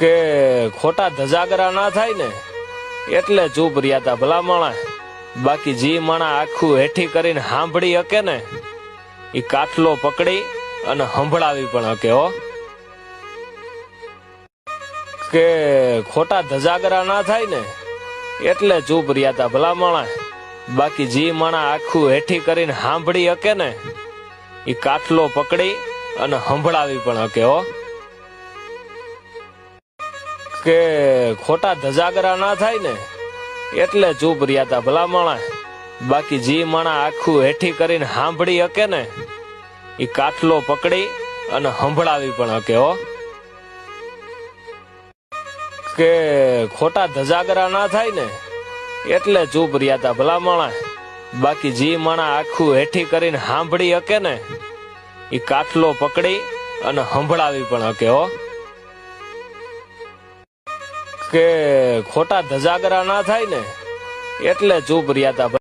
કે ખોટા ધજાગરા ના થાય ને એટલે ચૂપ રહ્યા તા ભલા માણા. બાકી જી માણા આખું હેઠી કરીને સાંભળી શકે ને એ કાટલો પકડી અને સંભળાવી પણ શકે. હો કે ખોટા ધજાગરા ના થાય ને એટલે ચૂપ રહ્યા તા ભલા માણા. બાકી જી માણા આખું હેઠી કરીને સાંભળી શકે ને એ કાટલો પકડી અને સંભળાવી પણ શકે. હો કે ખોટા ધજાગરા ના થાય ને એટલે ચૂપ રહ્યા તા ભલા માણા. બાકી જી માણા આખું હેઠી કરીને સાંભળી શકે ને એ કાટલો પકડી અને સંભળાવી પણ શકે. હો કે ખોટા ધજાગરા ના થાય ને એટલે ચૂપ રહ્યા તા ભલા માણા. બાકી જી માણા આખું હેઠી કરીને સાંભળી શકે ને એ કાટલો પકડી અને સંભળાવી પણ શકે. હો કે ખોટા ધજાગરા ના થાય ને એટલે ચૂપ રહ્યા તા.